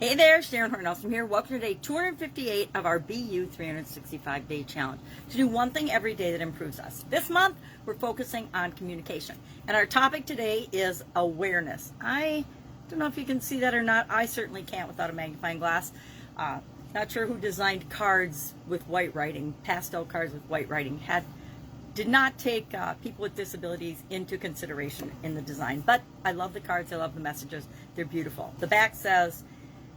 Hey there, Sharon Horne-Ellstrom here. Welcome to day 258 of our BU 365-day challenge to do one thing every day that improves us. This month, we're focusing on communication. And our topic today is awareness. I don't know if you can see that or not. I certainly can't without a magnifying glass. Not sure who designed cards with white writing, pastel cards with white writing. Did not take people with disabilities into consideration in the design. But I love the cards. I love the messages. They're beautiful. The back says,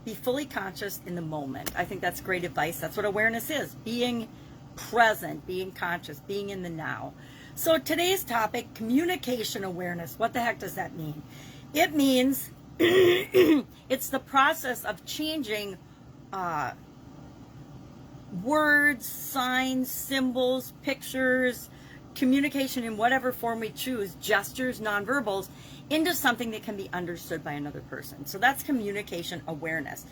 be fully conscious in the moment. I think that's great advice. That's what awareness is. Being present, being conscious, being in the now. So today's topic, communication awareness. What the heck does that mean? It means it's the process of changing words, signs, symbols, pictures, communication in whatever form we choose, gestures, nonverbals, into something that can be understood by another person. So that's communication awareness.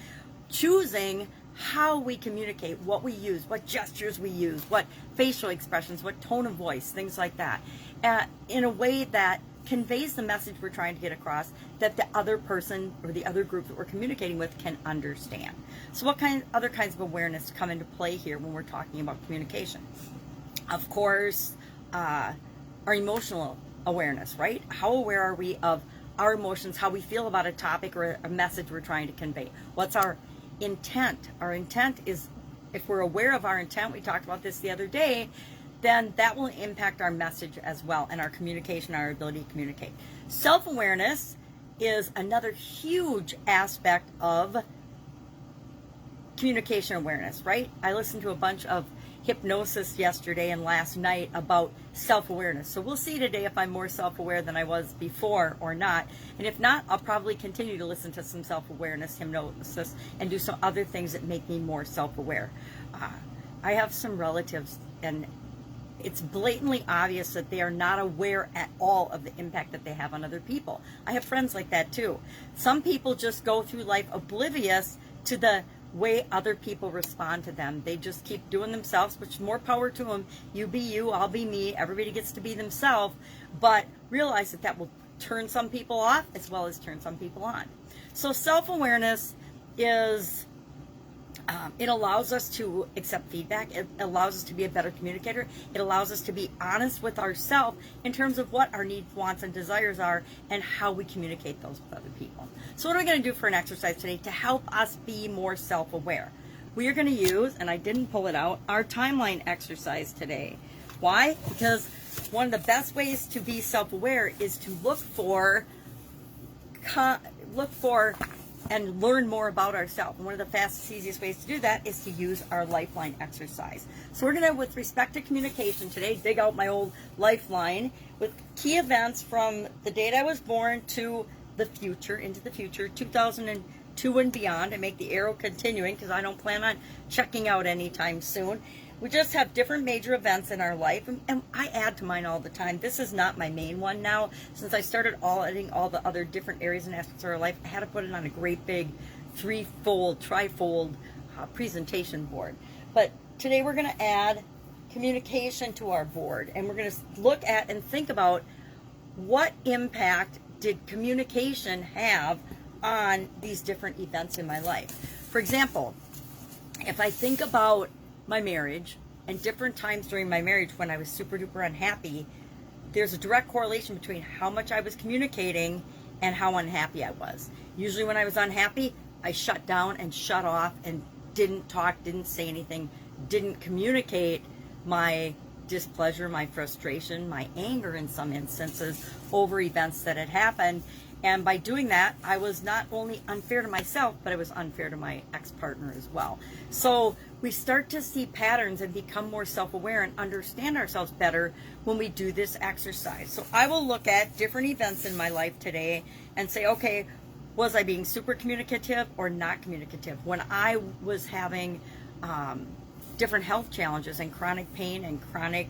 Choosing how we communicate, what we use, what gestures we use, what facial expressions, what tone of voice, things like that, in a way that conveys the message we're trying to get across that the other person or the other group that we're communicating with can understand. So what other kinds of awareness come into play here when we're talking about communication? Of course, our emotional awareness, right? How aware are we of our emotions, how we feel about a topic or a message we're trying to convey? What's our intent? Our intent is, if we're aware of our intent, we talked about this the other day, then that will impact our message as well and our communication, our ability to communicate. Self-awareness is another huge aspect of communication awareness, right? I listened to a bunch of hypnosis yesterday and last night about self-awareness. So we'll see today if I'm more self-aware than I was before or not. And if not, I'll probably continue to listen to some self-awareness hypnosis and do some other things that make me more self-aware. I have some relatives, and it's blatantly obvious that they are not aware at all of the impact that they have on other people. I have friends like that too. Some people just go through life oblivious to the way other people respond to them. They just keep doing themselves, which more power to them. You be you, I'll be me. Everybody gets to be themselves, but realize that that will turn some people off as well as turn some people on. So self-awareness is it allows us to accept feedback. It allows us to be a better communicator. It allows us to be honest with ourselves in terms of what our needs, wants, and desires are and how we communicate those with other people. So what are we going to do for an exercise today to help us be more self-aware? We are going to use, and I didn't pull it out, our timeline exercise today. Why? Because one of the best ways to be self-aware is to look for and learn more about ourselves. And one of the fastest, easiest ways to do that is to use our Lifeline exercise. So we're going to, with respect to communication today, dig out my old Lifeline with key events from the date I was born to the future, into the future, 2002 and beyond, and make the arrow continuing because I don't plan on checking out anytime soon. We just have different major events in our life, and I add to mine all the time. This is not my main one now. Since I started adding all the other different areas and aspects of our life, I had to put it on a great big trifold presentation board. But today we're going to add communication to our board, and we're going to look at and think about what impact did communication have on these different events in my life. For example, if I think about my marriage and different times during my marriage when I was super duper unhappy, there's a direct correlation between how much I was communicating and how unhappy I was. Usually when I was unhappy, I shut down and shut off and didn't talk, didn't say anything, didn't communicate my displeasure, my frustration, my anger in some instances over events that had happened. And by doing that, I was not only unfair to myself, but I was unfair to my ex-partner as well. So we start to see patterns and become more self-aware and understand ourselves better when we do this exercise. So I will look at different events in my life today and say, okay, was I being super communicative or not communicative? When I was having different health challenges and chronic pain and chronic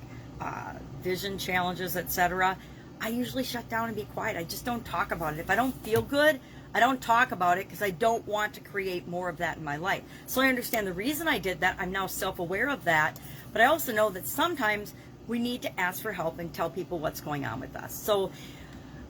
vision challenges, etc., I usually shut down and be quiet. I just don't talk about it. If I don't feel good, I don't talk about it because I don't want to create more of that in my life. So I understand the reason I did that. I'm now self-aware of that. But I also know that sometimes we need to ask for help and tell people what's going on with us. So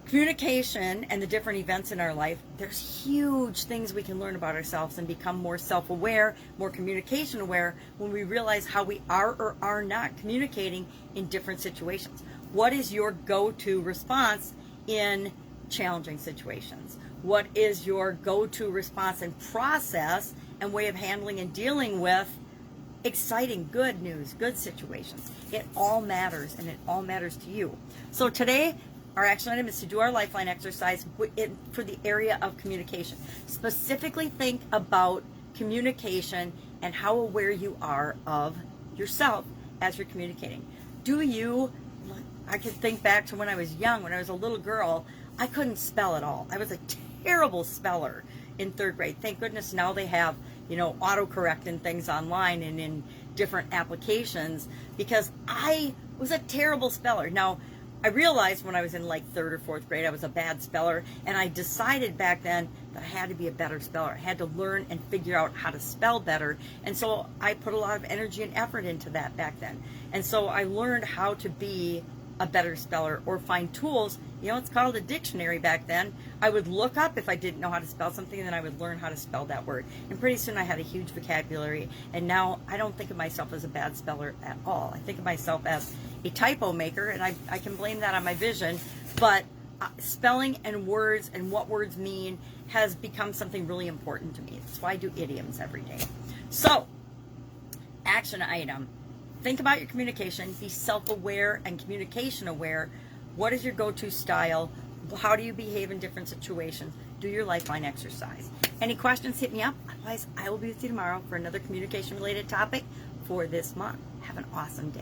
communication and the different events in our life, there's huge things we can learn about ourselves and become more self-aware, more communication aware when we realize how we are or are not communicating in different situations. What is your go-to response in challenging situations? What is your go-to response and process and way of handling and dealing with exciting, good news, good situations? It all matters, and it all matters to you. So today, our action item is to do our Lifeline exercise for the area of communication. Specifically think about communication and how aware you are of yourself as you're communicating. I can think back to when I was young, when I was a little girl, I couldn't spell at all. I was a terrible speller in 3rd grade. Thank goodness now they have, autocorrect and things online and in different applications, because I was a terrible speller. Now, I realized when I was in like 3rd or 4th grade I was a bad speller, and I decided back then that I had to be a better speller. I had to learn and figure out how to spell better, and so I put a lot of energy and effort into that back then. And so I learned how to be a better speller or find tools. It's called a dictionary back then. I would look up if I didn't know how to spell something, and then I would learn how to spell that word. And pretty soon I had a huge vocabulary, and now I don't think of myself as a bad speller at all. I think of myself as a typo maker, and I can blame that on my vision, but spelling and words and what words mean has become something really important to me. That's why I do idioms every day. So, action item. Think about your communication. Be self-aware and communication aware. What is your go-to style? How do you behave in different situations? Do your Lifeline exercise. Any questions, hit me up. Otherwise, I will be with you tomorrow for another communication-related topic for this month. Have an awesome day.